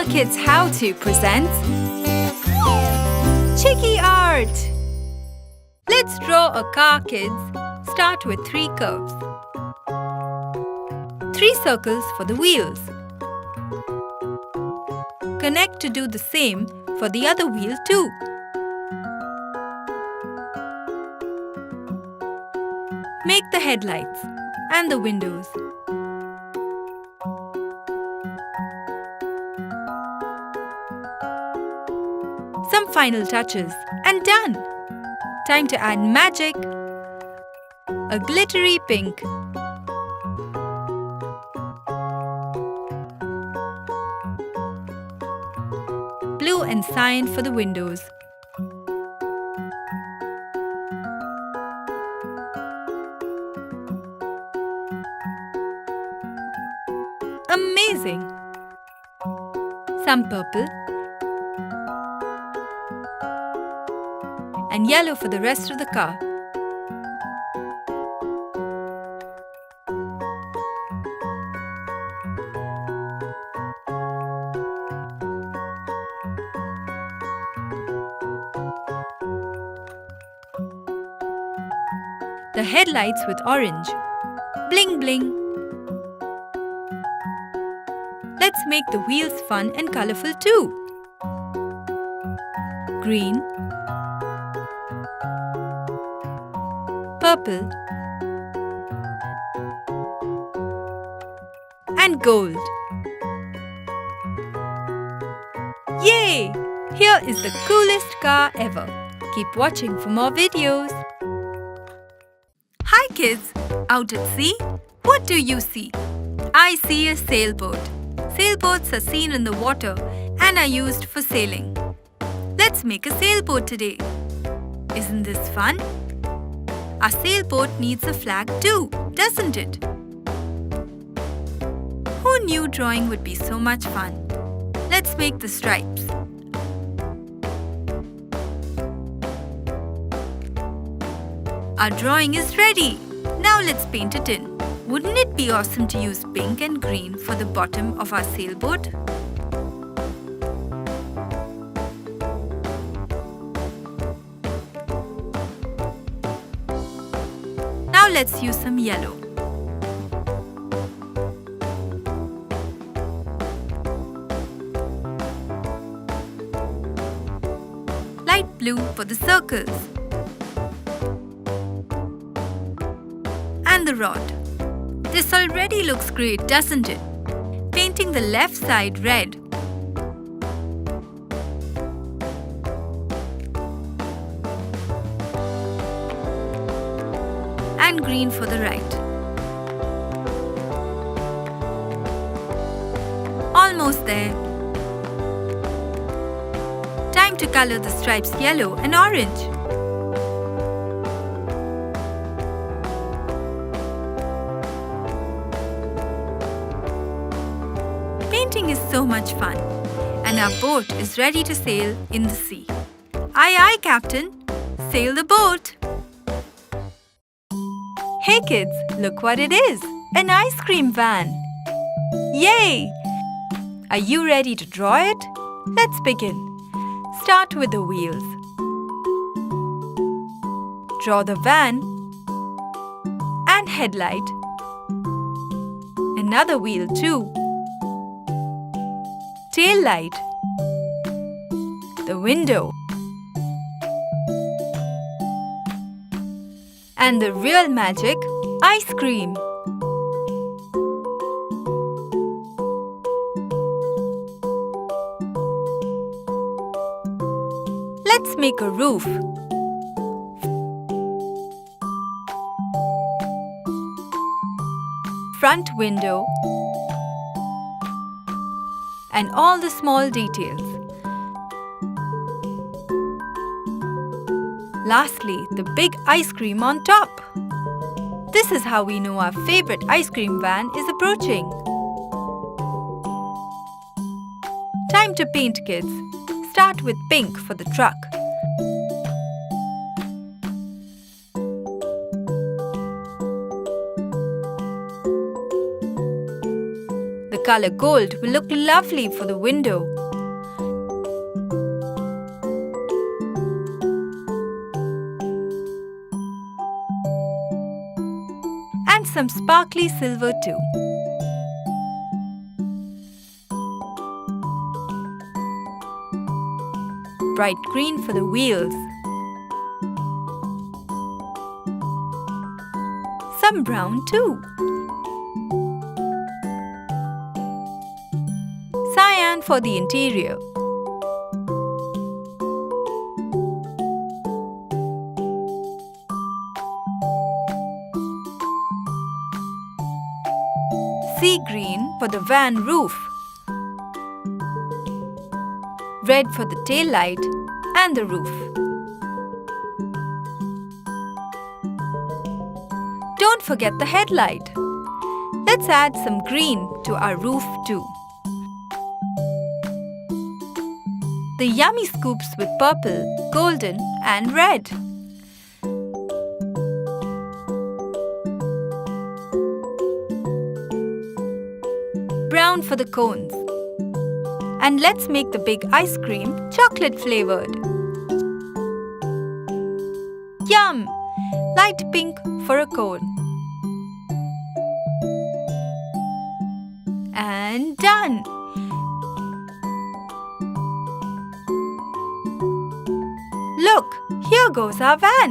HooplaKidz How To presents Chiki Art. Let's draw a car, kids. Start with 3 curves. 3 circles for the wheels. Connect to do the same for the other wheel too. Make the headlights and the windows. Some final touches and done! Time to add magic. A glittery pink. Blue and cyan for the windows. Amazing! Some purple and yellow for the rest of the car. The headlights with orange. Bling bling! Let's make the wheels fun and colorful too. Green, purple and gold. Yay! Here is the coolest car ever. Keep watching for more videos. Hi kids! Out at sea? What do you see? I see a sailboat. Sailboats are seen in the water and are used for sailing. Let's make a sailboat today. Isn't this fun? Our sailboat needs a flag too, doesn't it? Who knew drawing would be so much fun? Let's make the stripes. Our drawing is ready. Now let's paint it in. Wouldn't it be awesome to use pink and green for the bottom of our sailboat? Now let's use some yellow. Light blue for the circles. And the rod. This already looks great, doesn't it? Painting the left side red. And green for the right. Almost there. Time to color the stripes yellow and orange. Painting is so much fun, and our boat is ready to sail in the sea. Aye, aye, Captain. Sail the boat. Hey kids, look what it is. An ice cream van. Yay! Are you ready to draw it? Let's begin. Start with the wheels. Draw the van and headlight. Another wheel too. Tail light, the window, and the real magic, ice cream. Let's make a roof. Front window. And all the small details. Lastly, the big ice cream on top. This is how we know our favorite ice cream van is approaching. Time to paint, kids. Start with pink for the truck. The color gold will look lovely for the window. some sparkly silver too. Bright green for the wheels. Some brown too. Cyan for the interior. Sea green for the van roof. Red for the tail light and the roof. Don't forget the headlight. Let's add some green to our roof too. The yummy scoops with purple, golden and red. Brown for the cones. And let's make the big ice cream chocolate flavored. Yum! Light pink for a cone. And done! Look, here goes our van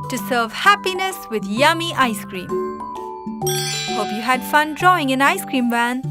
to serve happiness with yummy ice cream. Hope you had fun drawing an ice cream van.